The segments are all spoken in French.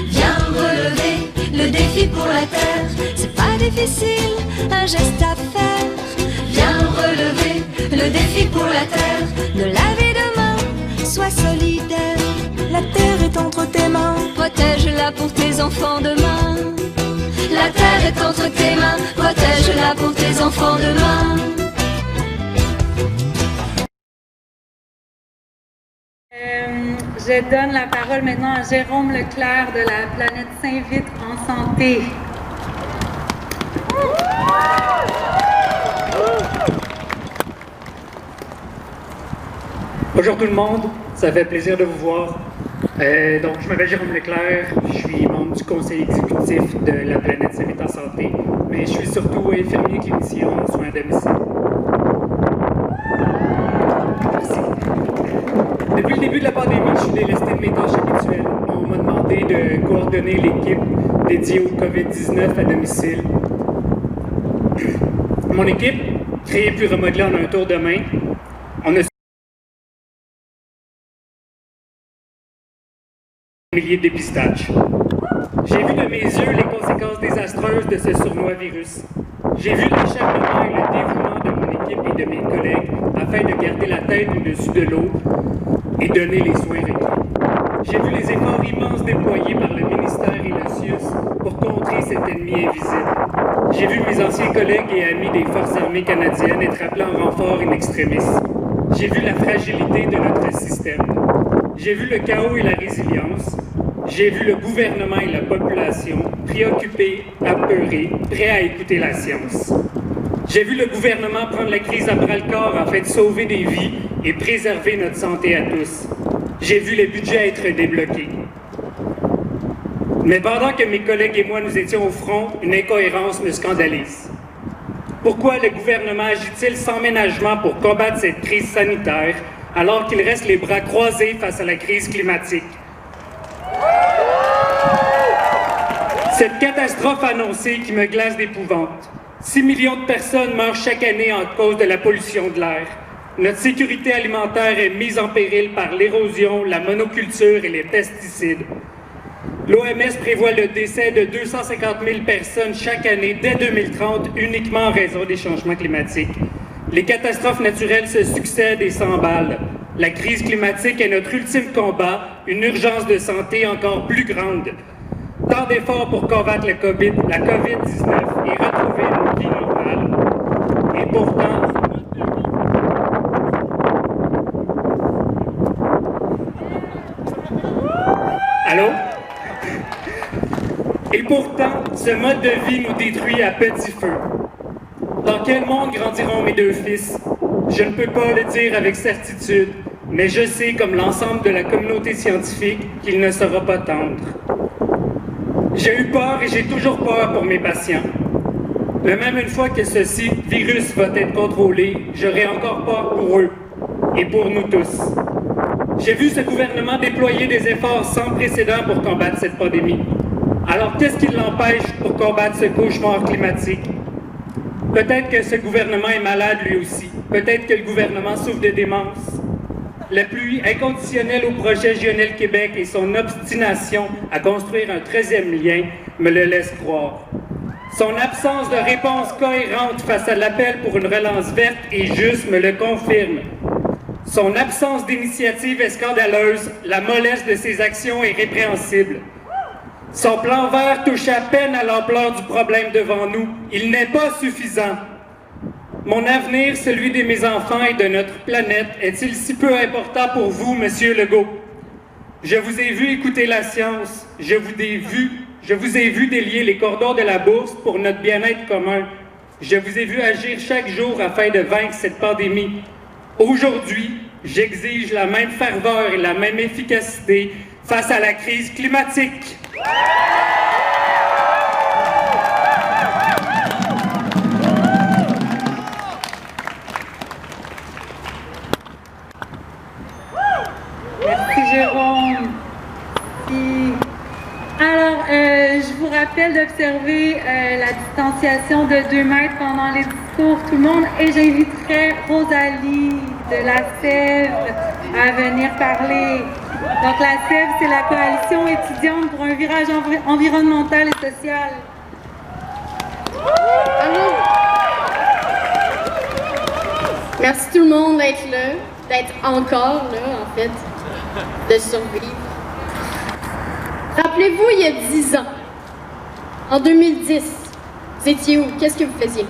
Viens relever le défi pour la terre. C'est pas difficile, un geste à faire. Viens relever le défi pour la terre. Ne laver de main, sois solidaire. La terre est entre tes mains, protège-la pour tes enfants demain. La terre est entre tes mains, protège-la pour tes enfants demain. Je donne la parole maintenant à Jérôme Leclerc de la Planète Saint-Vite en santé. Bonjour tout le monde, ça fait plaisir de vous voir. Donc, je m'appelle Jérôme Leclerc, je suis membre du conseil exécutif de la Planète Saint-Vite en santé, mais je suis surtout infirmier clinicien en soins à domicile. Merci. Depuis le début de la pandémie, je suis délesté de mes tâches habituelles. On m'a demandé de coordonner l'équipe dédiée au COVID-19 à domicile. Mon équipe, créée puis remodelée en un tour de main, on a milliers de dépistages. J'ai vu de mes yeux les conséquences désastreuses de ce sournois virus. J'ai vu l'acharnement et le dévouement de mon équipe et de mes collègues afin de garder la tête au-dessus de l'eau et donner les soins requis. J'ai vu les efforts immenses déployés par le ministère et le CIUS pour contrer cet ennemi invisible. J'ai vu mes anciens collègues et amis des Forces armées canadiennes être appelés en renfort in extremis. J'ai vu la fragilité de notre système. J'ai vu le chaos et la résilience. J'ai vu le gouvernement et la population préoccupés, apeurés, prêts à écouter la science. J'ai vu le gouvernement prendre la crise à bras-le-corps afin de sauver des vies et préserver notre santé à tous. J'ai vu les budgets être débloqués. Mais pendant que mes collègues et moi nous étions au front, une incohérence me scandalise. Pourquoi le gouvernement agit-il sans ménagement pour combattre cette crise sanitaire alors qu'il reste les bras croisés face à la crise climatique? Cette catastrophe annoncée qui me glace d'épouvante. 6 millions de personnes meurent chaque année en cause de la pollution de l'air. Notre sécurité alimentaire est mise en péril par l'érosion, la monoculture et les pesticides. L'OMS prévoit le décès de 250 000 personnes chaque année dès 2030 uniquement en raison des changements climatiques. Les catastrophes naturelles se succèdent et s'emballent. La crise climatique est notre ultime combat, une urgence de santé encore plus grande. Tant d'efforts pour combattre la COVID-19 et retrouver une vie normale. Et pourtant, allô? Et pourtant, ce mode de vie nous détruit à petit feu. Dans quel monde grandiront mes deux fils? Je ne peux pas le dire avec certitude, mais je sais, comme l'ensemble de la communauté scientifique, qu'il ne sera pas tendre. J'ai eu peur et j'ai toujours peur pour mes patients. Mais même une fois que ce virus va être contrôlé, j'aurai encore peur pour eux et pour nous tous. J'ai vu ce gouvernement déployer des efforts sans précédent pour combattre cette pandémie. Alors qu'est-ce qui l'empêche pour combattre ce cauchemar climatique? Peut-être que ce gouvernement est malade lui aussi. Peut-être que le gouvernement souffre de démence. L'appui inconditionnel au projet Gionel Québec et son obstination à construire un 13e lien me le laissent croire. Son absence de réponse cohérente face à l'appel pour une relance verte et juste me le confirme. Son absence d'initiative est scandaleuse, la mollesse de ses actions est répréhensible. Son plan vert touche à peine à l'ampleur du problème devant nous. Il n'est pas suffisant. Mon avenir, celui de mes enfants et de notre planète, est-il si peu important pour vous, Monsieur Legault? Je vous ai vu écouter la science. Je vous ai vu délier les cordons de la bourse pour notre bien-être commun. Je vous ai vu agir chaque jour afin de vaincre cette pandémie. Aujourd'hui, j'exige la même ferveur et la même efficacité face à la crise climatique. Merci Jérôme. Alors, je vous rappelle d'observer la distanciation de 2 mètres pendant les discours, tout le monde, et j'inviterai Rosalie de la Sèvre à venir parler. Donc la CEV, c'est la coalition étudiante pour un virage environnemental et social. Allô? Merci tout le monde d'être là, d'être encore là, en fait, de survivre. Rappelez-vous, il y a 10 ans, en 2010, vous étiez où? Qu'est-ce que vous faisiez?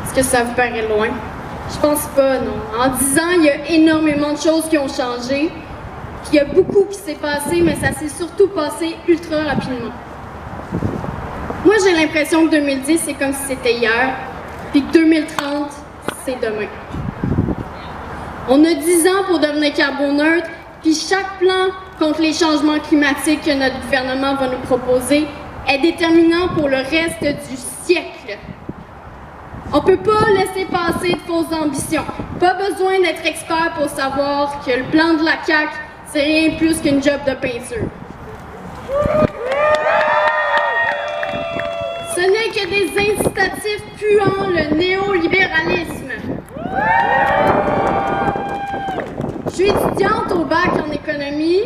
Est-ce que ça vous paraît loin? Je pense pas, non. En 10 ans, il y a énormément de choses qui ont changé. Puis il y a beaucoup qui s'est passé, mais ça s'est surtout passé ultra rapidement. Moi, j'ai l'impression que 2010, c'est comme si c'était hier, puis que 2030, c'est demain. On a 10 ans pour devenir carboneutre, puis chaque plan contre les changements climatiques que notre gouvernement va nous proposer est déterminant pour le reste du siècle. On peut pas laisser passer de fausses ambitions. Pas besoin d'être expert pour savoir que le plan de la CAQ, c'est rien de plus qu'une job de peinture. Ce n'est que des incitatifs puants, le néolibéralisme. Je suis étudiante au bac en économie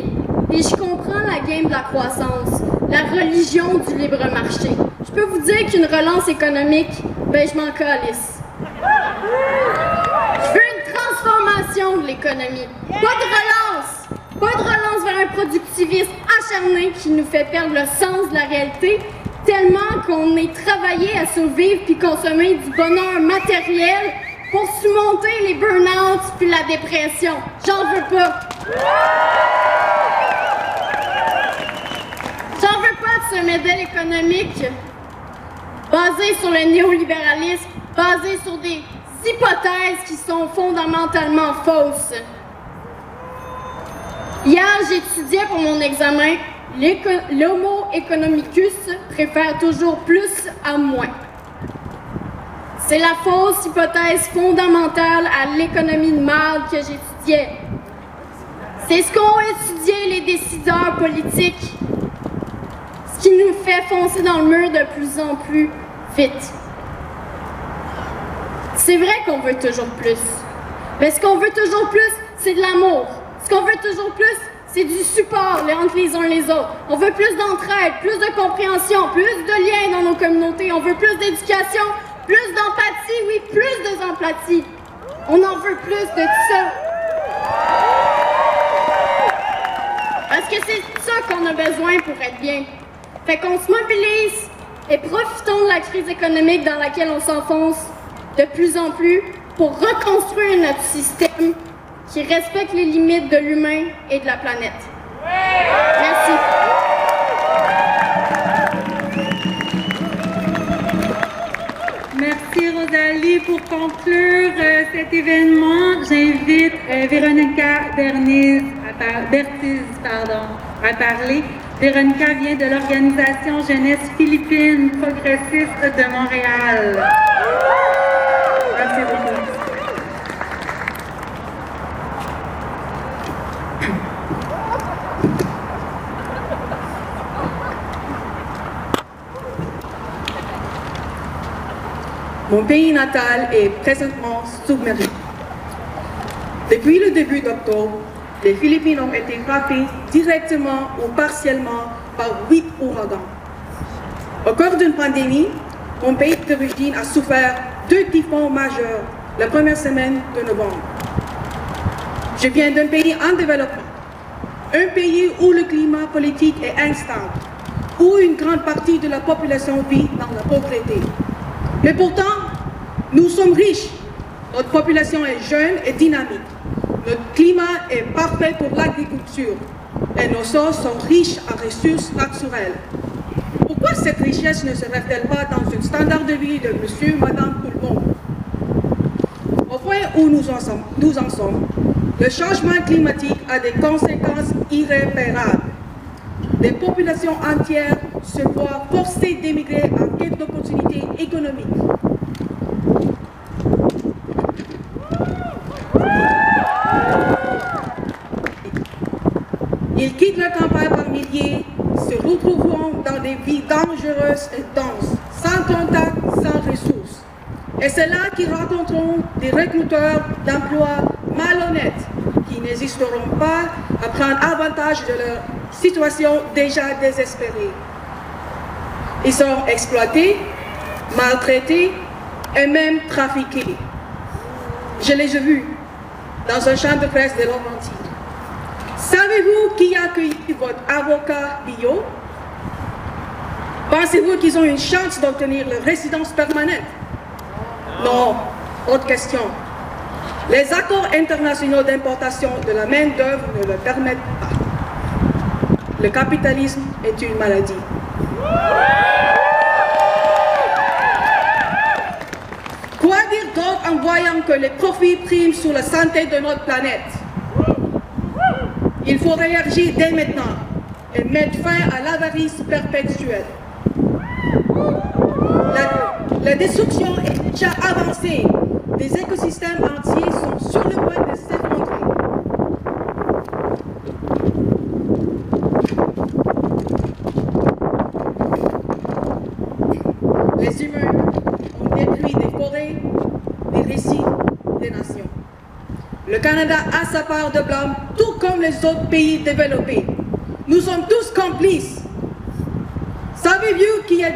et je comprends la game de la croissance, la religion du libre marché. Je peux vous dire qu'une relance économique, ben je m'en calisse. Je veux une transformation de l'économie, pas de relance vers un productivisme acharné qui nous fait perdre le sens de la réalité, tellement qu'on est travaillé à survivre puis consommer du bonheur matériel pour surmonter les burn-out puis la dépression. J'en veux pas. J'en veux pas de ce modèle économique basé sur le néolibéralisme, basé sur des hypothèses qui sont fondamentalement fausses. Hier, j'étudiais pour mon examen. L'homo economicus préfère toujours plus à moins. C'est la fausse hypothèse fondamentale à l'économie de marde que j'étudiais. C'est ce qu'ont étudié les décideurs politiques, ce qui nous fait foncer dans le mur de plus en plus vite. C'est vrai qu'on veut toujours plus, mais ce qu'on veut toujours plus, c'est de l'amour. Ce qu'on veut toujours plus, c'est du support entre les uns et les autres. On veut plus d'entraide, plus de compréhension, plus de liens dans nos communautés. On veut plus d'éducation, plus d'empathie, oui, plus d'empathie. On en veut plus de ça. Parce que c'est ça qu'on a besoin pour être bien. Fait qu'on se mobilise et profitons de la crise économique dans laquelle on s'enfonce de plus en plus pour reconstruire notre système qui respecte les limites de l'humain et de la planète. Merci. Merci Rosalie. Pour conclure cet événement, j'invite Véronica Bertiz à parler. Véronica vient de l'organisation Jeunesse Philippine Progressiste de Montréal. Merci beaucoup. Mon pays natal est présentement submergé. Depuis le début d'octobre, les Philippines ont été frappées directement ou partiellement par 8 ouragans. Au cours d'une pandémie, mon pays d'origine a souffert 2 typhons majeurs la première semaine de novembre. Je viens d'un pays en développement, un pays où le climat politique est instable, où une grande partie de la population vit dans la pauvreté. Mais pourtant, nous sommes riches. Notre population est jeune et dynamique. Notre climat est parfait pour l'agriculture. Et nos sols sont riches en ressources naturelles. Pourquoi cette richesse ne se révèle pas dans un standard de vie de monsieur, madame, tout le monde? Au point où nous en sommes, le changement climatique a des conséquences irrémédiables. Des populations entières se voient forcées d'émigrer en quête d'opportunités économiques. Ils quittent la campagne par milliers, se retrouveront dans des vies dangereuses et denses, sans contact, sans ressources. Et c'est là qu'ils rencontreront des recruteurs d'emplois malhonnêtes qui n'hésiteront pas à prendre avantage de leur situation déjà désespérée. Ils seront exploités, maltraités et même trafiqués. Je les ai vus dans un champ de presse de Laurentides. Savez-vous qui a accueilli votre avocat bio? Pensez-vous qu'ils ont une chance d'obtenir leur résidence permanente? Non. Autre question. Les accords internationaux d'importation de la main-d'œuvre ne le permettent pas. Le capitalisme est une maladie. Quoi dire d'autre en voyant que les profits priment sur la santé de notre planète? Il faut réagir dès maintenant et mettre fin à l'avarice perpétuelle. La destruction est déjà avancée. Des écosystèmes entiers sont sur le point de s'effondrer. Les humains ont détruit des forêts, des récits, des nations. Le Canada a sa part de blâme, tout comme les autres pays développés. Nous sommes tous complices. Savez-vous qu'il y a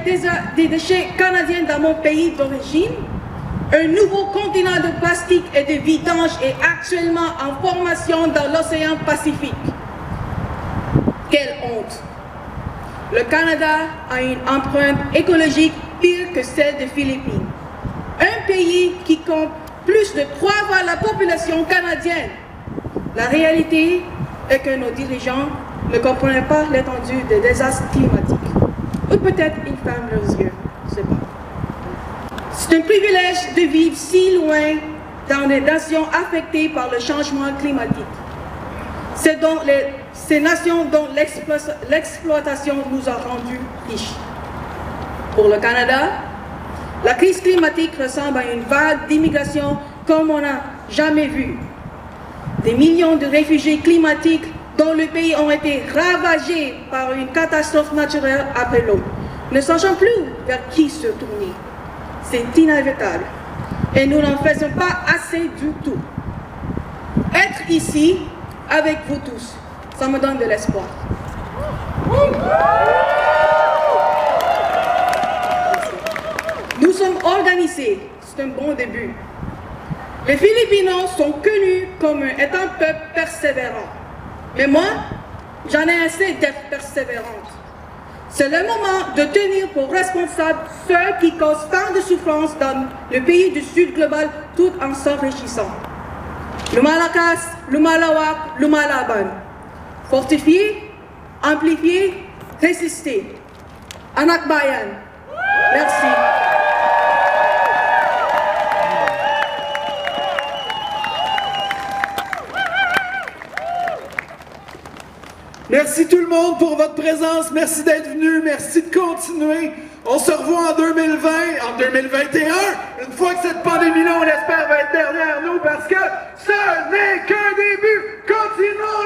des déchets canadiens dans mon pays d'origine? Un nouveau continent de plastique et de vidange est actuellement en formation dans l'océan Pacifique. Quelle honte! Le Canada a une empreinte écologique pire que celle des Philippines. Un pays qui compte plus de 3 fois la population canadienne. La réalité est que nos dirigeants ne comprennent pas l'étendue des désastres climatiques. Ou peut-être ils ferment leurs yeux, je ne sais pas. C'est un privilège de vivre si loin dans des nations affectées par le changement climatique. C'est donc ces nations dont l'exploitation nous a rendus riches. Pour le Canada, la crise climatique ressemble à une vague d'immigration comme on n'a jamais vu. Des millions de réfugiés climatiques dont le pays ont été ravagés par une catastrophe naturelle après l'autre, ne sachant plus vers qui se tourner. C'est inévitable et nous n'en faisons pas assez du tout. Être ici avec vous tous, ça me donne de l'espoir. Nous sommes organisés, c'est un bon début. Les Philippinos sont connus comme étant un peuple persévérant. Mais moi, j'en ai assez d'être persévérante. C'est le moment de tenir pour responsables ceux qui causent tant de souffrance dans le pays du Sud global tout en s'enrichissant. Lumalakas, Lumalawak, Lumalaban. Fortifier, amplifier, résister. Anak Bayan. Merci. Merci tout le monde pour votre présence. Merci d'être venu. Merci de continuer. On se revoit en 2020, en 2021. Une fois que cette pandémie-là, on espère, va être derrière nous parce que ce n'est qu'un début. Continuons!